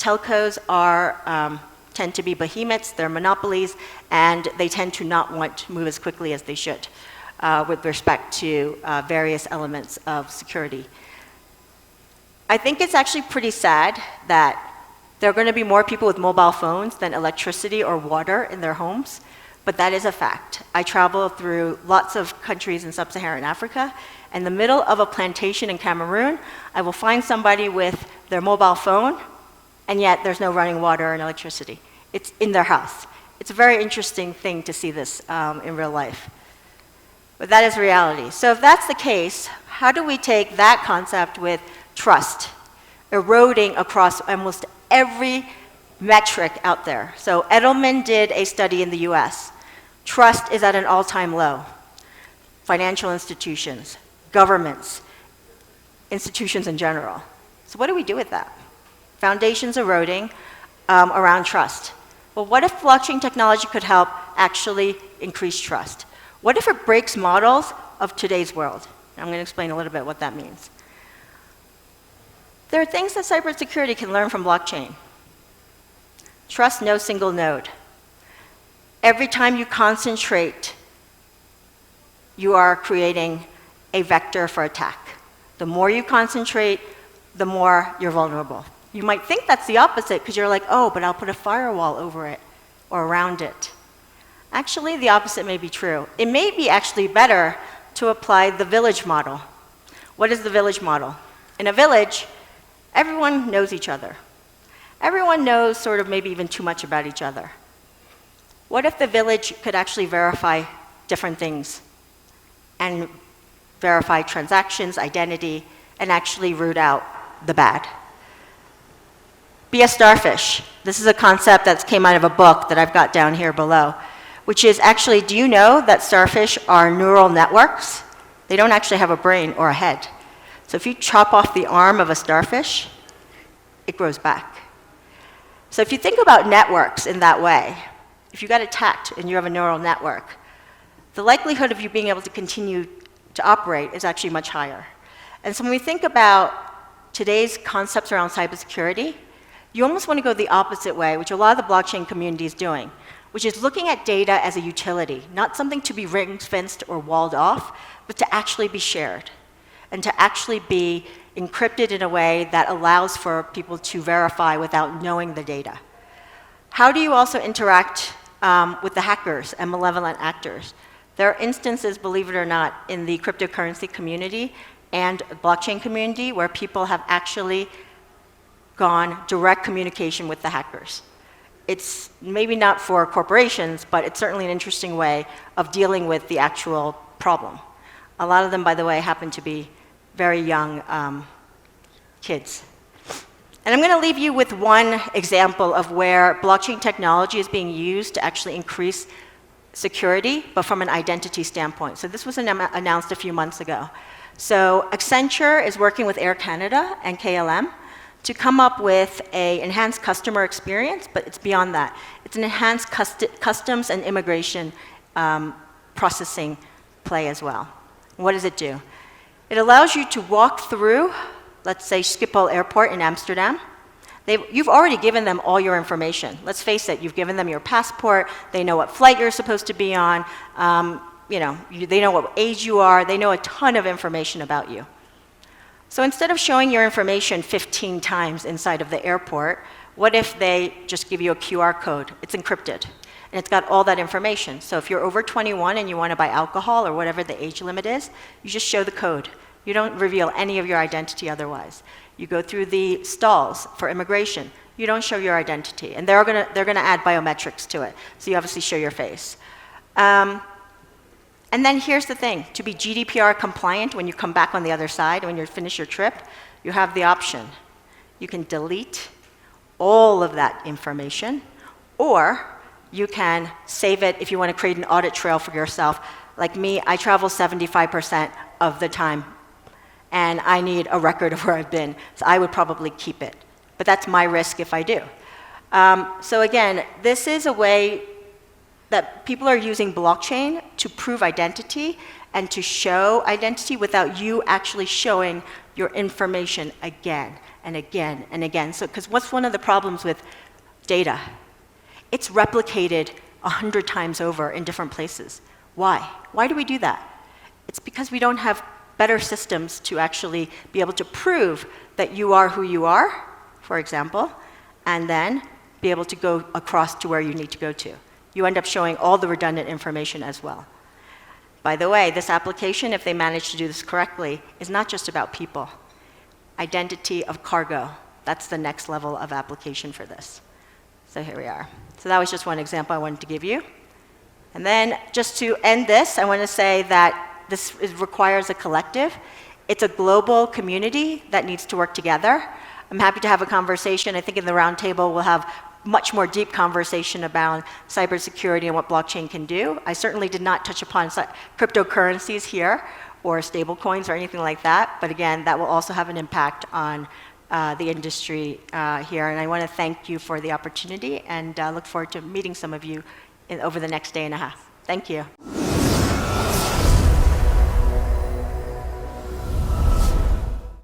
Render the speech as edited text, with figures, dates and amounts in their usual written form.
telcos tend to be behemoths, they're monopolies, and they tend to not want to move as quickly as they should with respect to various elements of security. I think it's actually pretty sad that there are going to be more people with mobile phones than electricity or water in their homes, but that is a fact. I travel through lots of countries in sub-Saharan Africa. In the middle of a plantation in Cameroon, I will find somebody with their mobile phone, and yet there's no running water and electricity. It's in their house. It's a very interesting thing to see this in real life. But that is reality. So if that's the case, how do we take that concept with trust, eroding across almost every metric out there? So Edelman did a study in the US. Trust is at an all-time low. Financial institutions, governments, institutions in general. So what do we do with that? Foundations eroding around trust. Well, what if blockchain technology could help actually increase trust? What if it breaks models of today's world? I'm going to explain a little bit what that means. There are things that cybersecurity can learn from blockchain. Trust no single node. Every time you concentrate, you are creating a vector for attack. The more you concentrate, the more you're vulnerable. You might think that's the opposite because you're like, oh, but I'll put a firewall over it or around it. Actually, the opposite may be true. It may be actually better to apply the village model. What is the village model? In a village, everyone knows each other. Everyone knows sort of maybe even too much about each other. What if the village could actually verify different things and verify transactions, identity, and actually root out the bad? Be a starfish. This is a concept that came out of a book that I've got down here below, which is actually, do you know that starfish are neural networks? They don't actually have a brain or a head. So if you chop off the arm of a starfish, it grows back. So if you think about networks in that way, if you got attacked and you have a neural network, the likelihood of you being able to continue to operate is actually much higher. And so when we think about today's concepts around cybersecurity, you almost want to go the opposite way, which a lot of the blockchain community is doing, which is looking at data as a utility, not something to be ring-fenced or walled off, but to actually be shared and to actually be encrypted in a way that allows for people to verify without knowing the data. How do you also interact with the hackers and malevolent actors? There are instances, believe it or not, in the cryptocurrency community and blockchain community where people have actually gone direct communication with the hackers. It's maybe not for corporations, but it's certainly an interesting way of dealing with the actual problem. A lot of them, by the way, happen to be very young kids. And I'm going to leave you with one example of where blockchain technology is being used to actually increase security, but from an identity standpoint. So this was announced a few months ago. So Accenture is working with Air Canada and KLM to come up with an enhanced customer experience, but it's beyond that. It's an enhanced customs and immigration processing play as well. What does it do? It allows you to walk through, let's say, Schiphol Airport in Amsterdam. You've already given them all your information. Let's face it, you've given them your passport, they know what flight you're supposed to be on, they know what age you are, they know a ton of information about you. So instead of showing your information 15 times inside of the airport, what if they just give you a QR code? It's encrypted, and it's got all that information. So if you're over 21 and you want to buy alcohol or whatever the age limit is, you just show the code. You don't reveal any of your identity otherwise. You go through the stalls for immigration. You don't show your identity, and they're gonna add biometrics to it. So you obviously show your face. And then here's the thing, to be GDPR compliant when you come back on the other side, when you finish your trip, you have the option. You can delete all of that information, or you can save it if you want to create an audit trail for yourself. Like me, I travel 75% of the time, and I need a record of where I've been, so I would probably keep it. But that's my risk if I do. So again, this is a way that people are using blockchain to prove identity and to show identity without you actually showing your information again and again and again. So, because what's one of the problems with data? It's replicated 100 times over in different places. Why? Why do we do that? It's because we don't have better systems to actually be able to prove that you are who you are, for example, and then be able to go across to where you need to go to. You end up showing all the redundant information as well. By the way, this application, if they manage to do this correctly, is not just about people. Identity of cargo, that's the next level of application for this. So here we are. So that was just one example I wanted to give you. And then just to end this, I want to say that this requires a collective. It's a global community that needs to work together. I'm happy to have a conversation. I think in the roundtable we'll have much more deep conversation about cybersecurity and what blockchain can do. I certainly did not touch upon cryptocurrencies here or stablecoins or anything like that, but again, that will also have an impact on the industry here. And I want to thank you for the opportunity and look forward to meeting some of you over the next day and a half. Thank you.